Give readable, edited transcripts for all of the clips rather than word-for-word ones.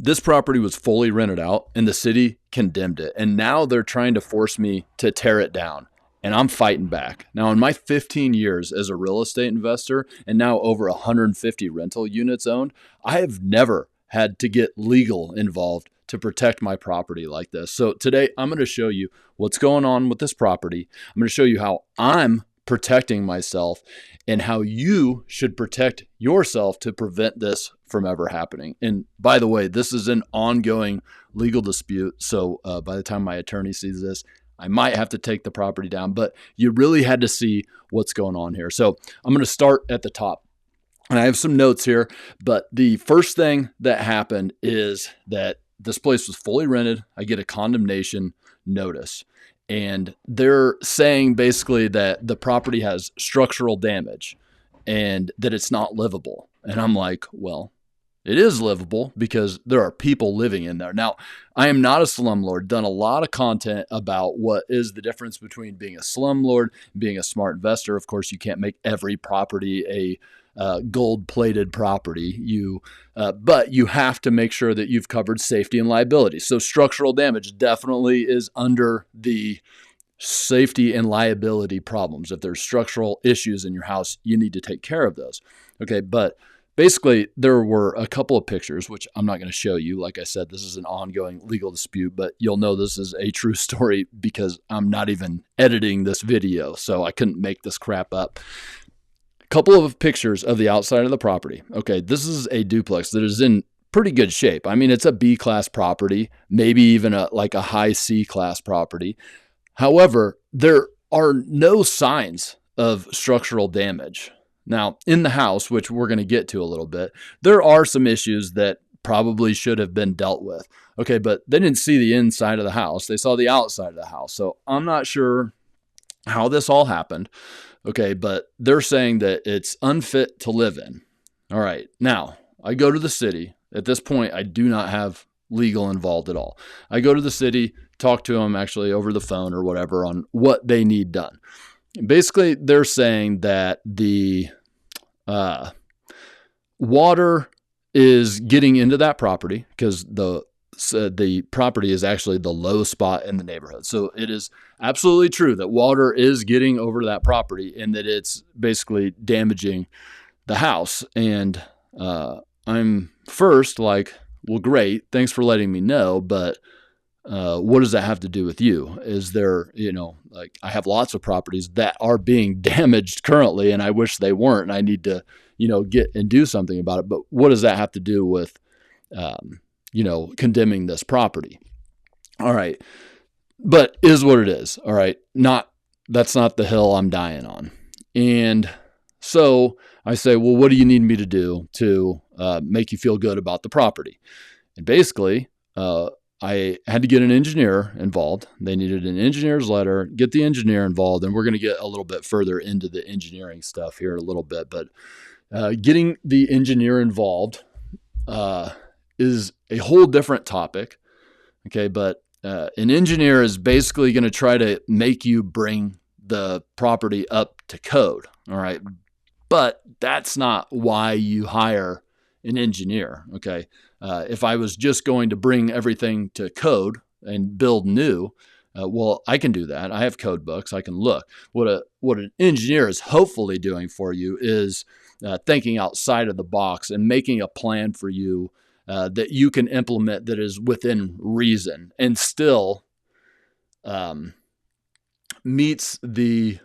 This property was fully rented out and the city condemned it. And now they're trying to force me to tear it down. And I'm fighting back. Now, in my 15 years as a real estate investor and now over 150 rental units owned, I have never had to get legal involved to protect my property like this. So today I'm going to show you what's going on with this property. I'm going to show you how I'm protecting myself and how you should protect yourself to prevent this from ever happening. And by the way, this is an ongoing legal dispute. So by the time my attorney sees this, I might have to take the property down, but you really had to see what's going on here. So I'm going to start at the top. And I have some notes here, but the first thing that happened is that this place was fully rented. I get a condemnation notice. And they're saying basically that the property has structural damage and that it's not livable. And I'm like, well, it is livable because there are people living in there. Now, I am not a slumlord, done a lot of content about what is the difference between being a slumlord and being a smart investor. Of course, you can't make every property a gold-plated property. But you have to make sure that you've covered safety and liability. So structural damage definitely is under the safety and liability problems. If there's structural issues in your house, you need to take care of those. Okay, but basically, there were a couple of pictures, which I'm not going to show you. Like I said, this is an ongoing legal dispute, but you'll know this is a true story because I'm not even editing this video, so I couldn't make this crap up. Couple of pictures of the outside of the property. Okay, this is a duplex that is in pretty good shape. I mean, it's a B-class property, maybe even a high C-class property. However, there are no signs of structural damage. Now, in the house, which we're going to get to a little bit, there are some issues that probably should have been dealt with. Okay, but they didn't see the inside of the house. They saw the outside of the house. So I'm not sure how this all happened. Okay, but they're saying that it's unfit to live in. All right, now I go to the city. At this point, I do not have legal involved at all. I go to the city, talk to them actually over the phone or whatever on what they need done. Basically, they're saying that the water is getting into that property because the property is actually the low spot in the neighborhood. So it is absolutely true that water is getting over that property and that it's basically damaging the house. And I'm first like, well, great. Thanks for letting me know. But what does that have to do with you? Is there, I have lots of properties that are being damaged currently and I wish they weren't. And I need to, get and do something about it. But what does that have to do with, condemning this property? All right. But is what it is. All right. That's not the hill I'm dying on. And so I say, well, what do you need me to do to make you feel good about the property? And basically, I had to get an engineer involved. They needed an engineer's letter, get the engineer involved, and we're going to get a little bit further into the engineering stuff here in a little bit. But getting the engineer involved is a whole different topic. Okay, but an engineer is basically going to try to make you bring the property up to code. All right, but that's not why you hire an engineer. Okay, if I was just going to bring everything to code and build new, well, I can do that. I have code books. I can look. What an engineer is hopefully doing for you is thinking outside of the box and making a plan for you that you can implement that is within reason and still meets the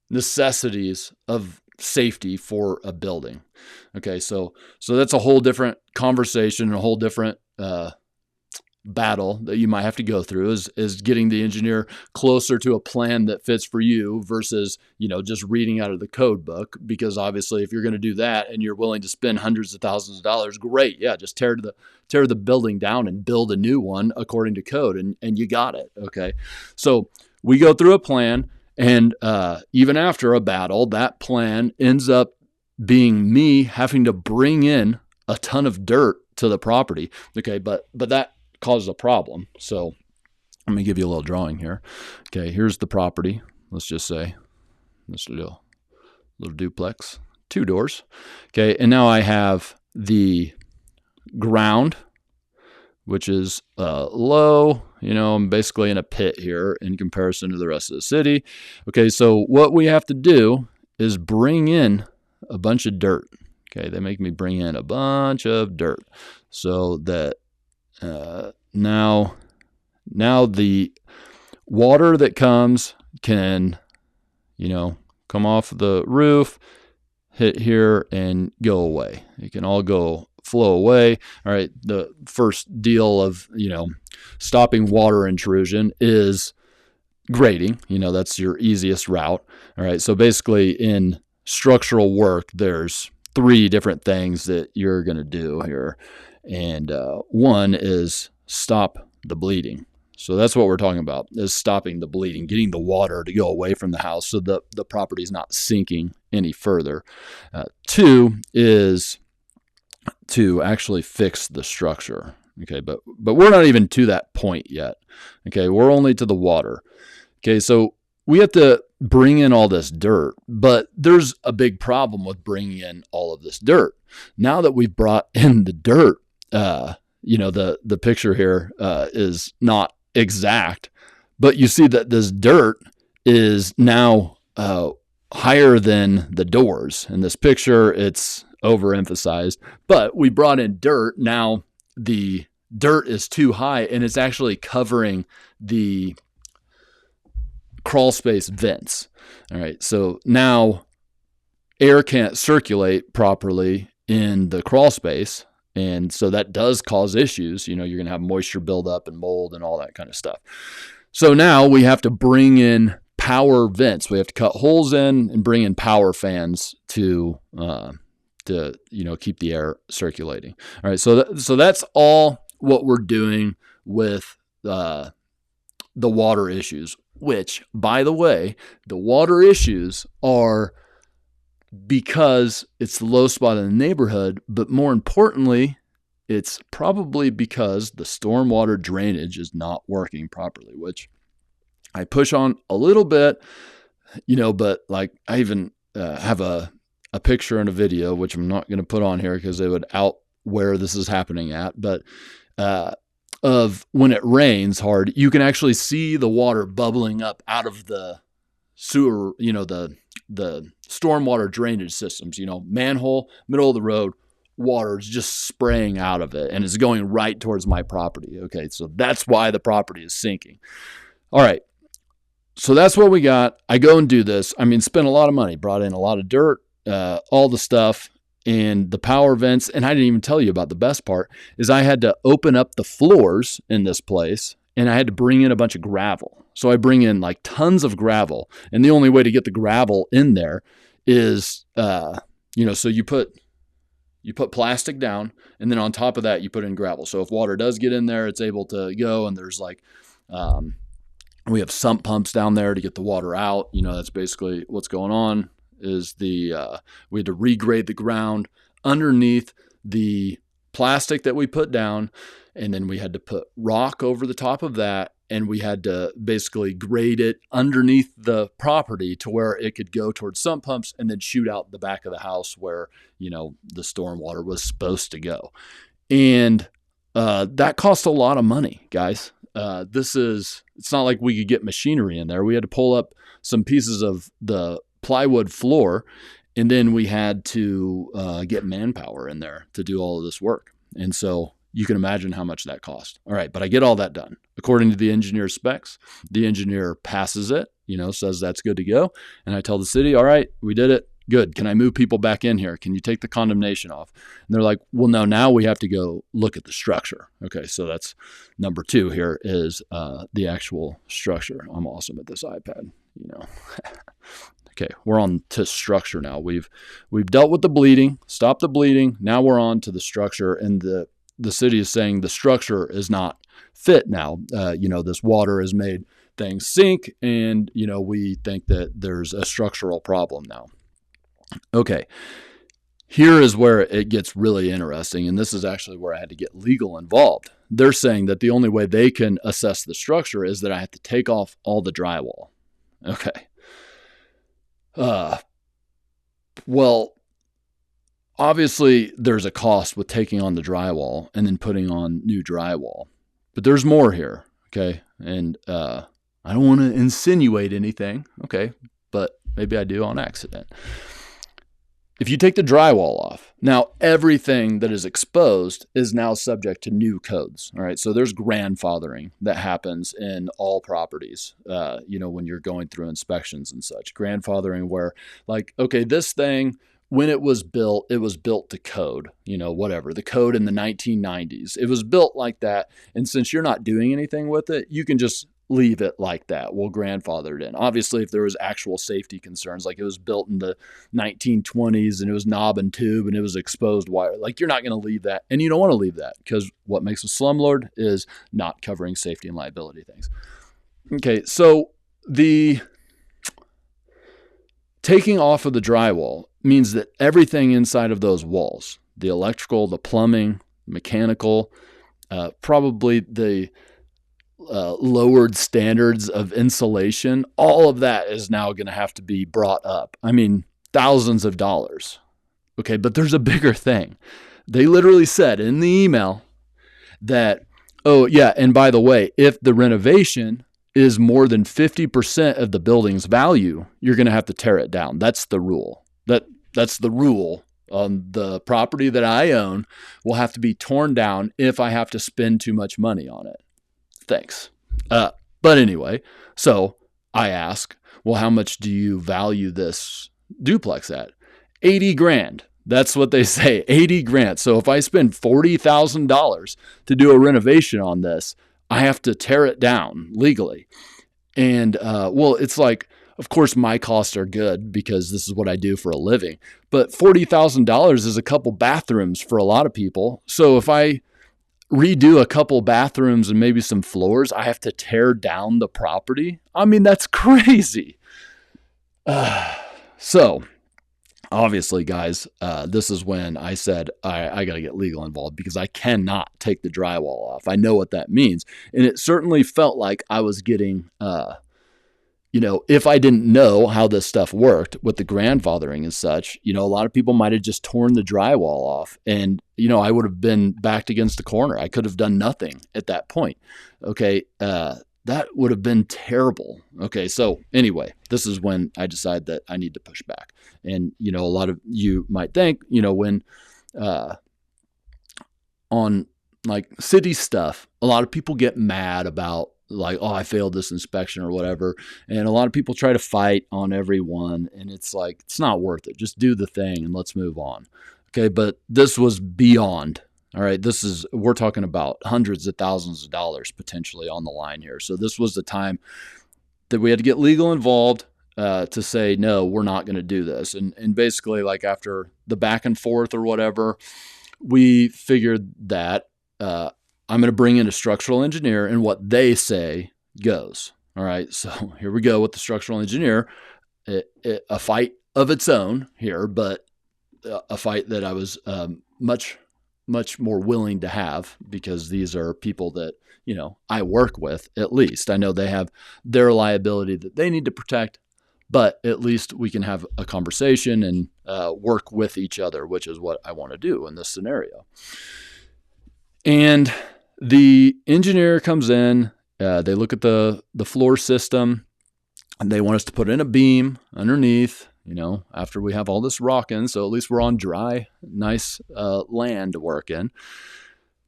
necessities of safety for a building. Okay, so that's a whole different conversation, a whole different battle that you might have to go through is getting the engineer closer to a plan that fits for you versus, just reading out of the code book. Because obviously if you're going to do that and you're willing to spend hundreds of thousands of dollars, great. Yeah. Just tear the building down and build a new one according to code and you got it. Okay. So we go through a plan and even after a battle, that plan ends up being me having to bring in a ton of dirt to the property. Okay. But that causes a problem. So let me give you a little drawing here. Okay, here's the property. Let's just say this little duplex, 2 doors. Okay, and now I have the ground which is low. I'm basically in a pit here in comparison to the rest of the city. Okay, so what we have to do is bring in a bunch of dirt. Okay, they make me bring in a bunch of dirt so that now the water that comes can, come off the roof, hit here, and go away. It can all flow away. All right, the first deal of, stopping water intrusion is grading. That's your easiest route. All right, so basically in structural work, there's 3 different things that you're going to do here. And one is stop the bleeding. So that's what we're talking about, is stopping the bleeding, getting the water to go away from the house so the property is not sinking any further. 2 is to actually fix the structure. Okay, but we're not even to that point yet. Okay, we're only to the water. Okay, so we have to bring in all this dirt, but there's a big problem with bringing in all of this dirt. Now that we've brought in the dirt, the picture here is not exact, but you see that this dirt is now higher than the doors. In this picture, it's overemphasized, but we brought in dirt. Now the dirt is too high and it's actually covering the crawl space vents. All right, so now air can't circulate properly in the crawl space. And so that does cause issues. You're going to have moisture buildup and mold and all that kind of stuff. So now we have to bring in power vents. We have to cut holes in and bring in power fans to keep the air circulating. All right, so that's all what we're doing with the water issues, which, by the way, the water issues are because it's the low spot in the neighborhood, but more importantly, it's probably because the stormwater drainage is not working properly, which I push on a little bit, but like I even have a picture and a video, which I'm not going to put on here because it would out where this is happening at, but of when it rains hard, you can actually see the water bubbling up out of the sewer, the stormwater drainage systems, manhole, middle of the road, water is just spraying out of it and it's going right towards my property. Okay, so that's why the property is sinking. All right, so that's what we got. I go and do this. Spent a lot of money, brought in a lot of dirt, all the stuff, and the power vents. And I didn't even tell you about the best part is I had to open up the floors in this place and I had to bring in a bunch of gravel. So I bring in like tons of gravel, and the only way to get the gravel in there is, so you put plastic down, and then on top of that, you put in gravel. So if water does get in there, it's able to go, and there's like, we have sump pumps down there to get the water out. That's basically what's going on is we had to regrade the ground underneath the plastic that we put down, and then we had to put rock over the top of that, and we had to basically grade it underneath the property to where it could go towards sump pumps and then shoot out the back of the house where, the stormwater was supposed to go. And that cost a lot of money, guys. It's not like we could get machinery in there. We had to pull up some pieces of the plywood floor, and then we had to get manpower in there to do all of this work. And so you can imagine how much that cost. All right, but I get all that done. According to the engineer's specs, the engineer passes it, says that's good to go. And I tell the city, all right, we did it. Good. Can I move people back in here? Can you take the condemnation off? And they're like, well, no, now we have to go look at the structure. Okay, so that's number 2 here is the actual structure. I'm awesome at this iPad, Okay, we're on to structure now. We've dealt with the bleeding, stopped the bleeding. Now we're on to the structure, and the city is saying the structure is not fit now. This water has made things sink, and we think that there's a structural problem now. Okay, here is where it gets really interesting, and this is actually where I had to get legal involved. They're saying that the only way they can assess the structure is that I have to take off all the drywall. Okay. Well, obviously there's a cost with taking on the drywall and then putting on new drywall, but there's more here. Okay. And, I don't want to insinuate anything. Okay. But maybe I do on accident. If you take the drywall off, now everything that is exposed is now subject to new codes. All right. So there's grandfathering that happens in all properties, when you're going through inspections and such. Grandfathering where, like, okay, this thing, when it was built to code, whatever, the code in the 1990s. It was built like that. And since you're not doing anything with it, you can just leave it like that. We'll grandfather it in. Obviously, if there was actual safety concerns, like it was built in the 1920s and it was knob and tube and it was exposed wire, like you're not going to leave that. And you don't want to leave that because what makes a slumlord is not covering safety and liability things. Okay, so the taking off of the drywall means that everything inside of those walls, the electrical, the plumbing, mechanical, probably the lowered standards of insulation, all of that is now going to have to be brought up. I mean, thousands of dollars. Okay, but there's a bigger thing. They literally said in the email that, oh, yeah, and by the way, if the renovation is more than 50% of the building's value, you're going to have to tear it down. That's the rule. That's the rule on the property that I own will have to be torn down if I have to spend too much money on it. Thanks. But anyway, so I ask, well, how much do you value this duplex at? 80 grand. That's what they say, 80 grand. So if I spend $40,000 to do a renovation on this, I have to tear it down legally. And, it's like, of course, my costs are good because this is what I do for a living. But $40,000 is a couple bathrooms for a lot of people. So if I redo a couple bathrooms and maybe some floors, I have to tear down the property. I mean, that's crazy. So obviously, guys, this is when I said, I got to get legal involved because I cannot take the drywall off. I know what that means. And it certainly felt like I was getting, if I didn't know how this stuff worked with the grandfathering and such, a lot of people might have just torn the drywall off and, I would have been backed against the corner. I could have done nothing at that point. Okay. That would have been terrible. Okay. So anyway, this is when I decided that I need to push back. And, a lot of you might think, when, on like city stuff, a lot of people get mad about, like, oh, I failed this inspection or whatever. And a lot of people try to fight on everyone. And it's like, it's not worth it. Just do the thing and let's move on. Okay. But this was beyond. All right. We're talking about hundreds of thousands of dollars potentially on the line here. So this was the time that we had to get legal involved to say, no, we're not going to do this. And basically, like after the back and forth or whatever, we figured that, I'm going to bring in a structural engineer and what they say goes. All right. So here we go with the structural engineer, a fight of its own here, but a fight that I was much more willing to have because these are people that, I work with at least. I know they have their liability that they need to protect, but at least we can have a conversation and work with each other, which is what I want to do in this scenario. And the engineer comes in, they look at the floor system, and they want us to put in a beam underneath, after we have all this rock in. So at least we're on dry, nice land to work in.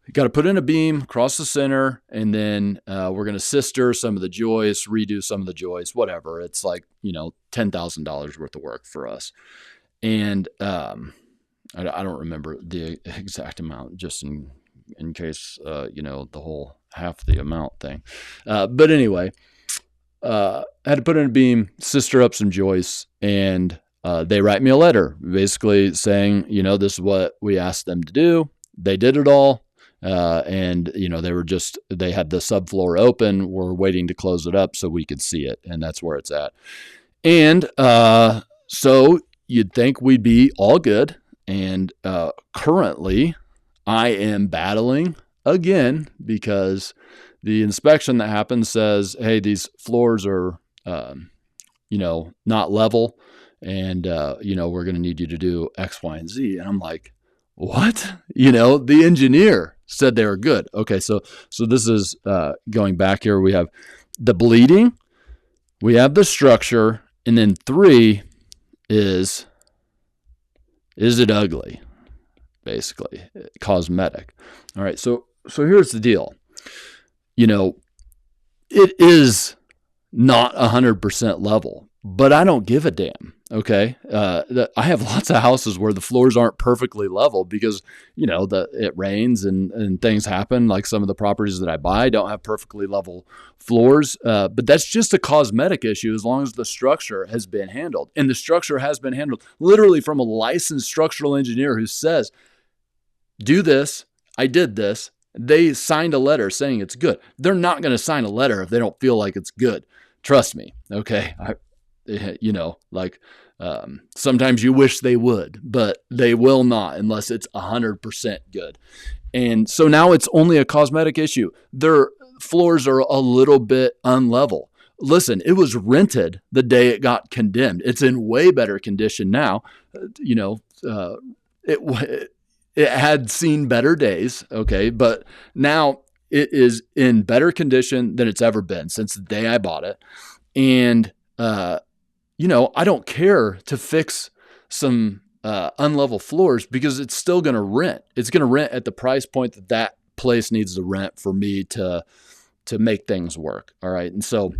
You got to put in a beam across the center, and then we're going to sister some of the joists, redo some of the joists, whatever. It's like, $10,000 worth of work for us. And I don't remember the exact amount, just in case, the whole half the amount thing. But anyway, I had to put in a beam, sister up some joists, and they write me a letter basically saying, this is what we asked them to do. They did it all. And they had the subfloor open. We're waiting to close it up so we could see it. And that's where it's at. And, so you'd think we'd be all good. And, currently I am battling again because the inspection that happens says, hey, these floors are, not level. and we're going to need you to do X, Y, and Z. And I'm like, what? The engineer said they were good. Okay, so this is going back here. We have the bleeding, we have the structure, and then 3 is it ugly? Basically, cosmetic. All right, so here's the deal. It is not 100% level, but I don't give a damn. Okay. I have lots of houses where the floors aren't perfectly level because, it rains and things happen. Like some of the properties that I buy don't have perfectly level floors. But that's just a cosmetic issue as long as the structure has been handled. And the structure has been handled literally from a licensed structural engineer who says, do this. I did this. They signed a letter saying it's good. They're not going to sign a letter if they don't feel like it's good. Trust me. Okay. Sometimes you wish they would, but they will not unless it's 100% good. And so now it's only a cosmetic issue. Their floors are a little bit unlevel. Listen, it was rented the day it got condemned. It's in way better condition now. It had seen better days, okay, but now it is in better condition than it's ever been since the day I bought it. And, I don't care to fix some unlevel floors because it's still going to rent. It's going to rent at the price point that place needs to rent for me to make things work, all right? And so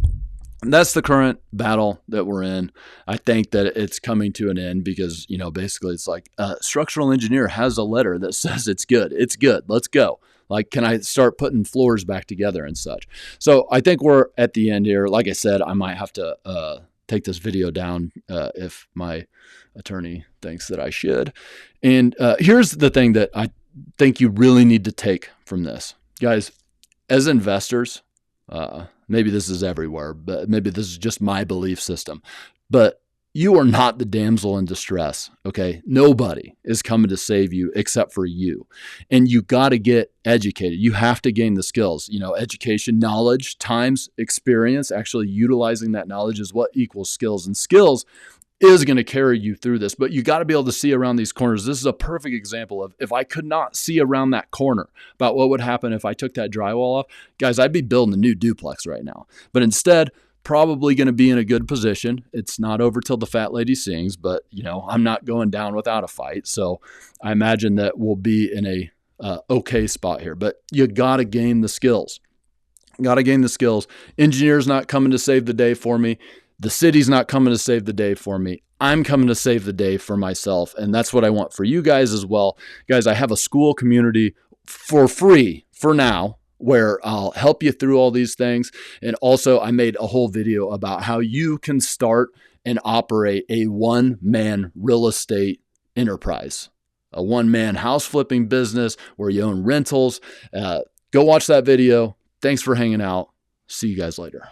that's the current battle that we're in. I think that it's coming to an end because, basically it's like a structural engineer has a letter that says it's good. It's good. Let's go. Like, can I start putting floors back together and such? So I think we're at the end here. Like I said, I might have to take this video down if my attorney thinks that I should. And here's the thing that I think you really need to take from this. Guys, as investors, maybe this is everywhere, but maybe this is just my belief system. But you are not the damsel in distress, okay? Nobody is coming to save you except for you. And you got to get educated. You have to gain the skills. Education, knowledge, times, experience, actually utilizing that knowledge is what equals skills. And skills is going to carry you through this, but you got to be able to see around these corners. This is a perfect example of if I could not see around that corner about what would happen if I took that drywall off, guys, I'd be building a new duplex right now. But instead, probably going to be in a good position. It's not over till the fat lady sings, but I'm not going down without a fight. So I imagine that we'll be in a okay spot here, but you got to gain the skills. Engineer's not coming to save the day for me. The city's not coming to save the day for me. I'm coming to save the day for myself. And that's what I want for you guys as well. Guys, I have a school community for free for now where I'll help you through all these things. And also I made a whole video about how you can start and operate a one-man real estate enterprise, a one-man house flipping business where you own rentals. Go watch that video. Thanks for hanging out. See you guys later.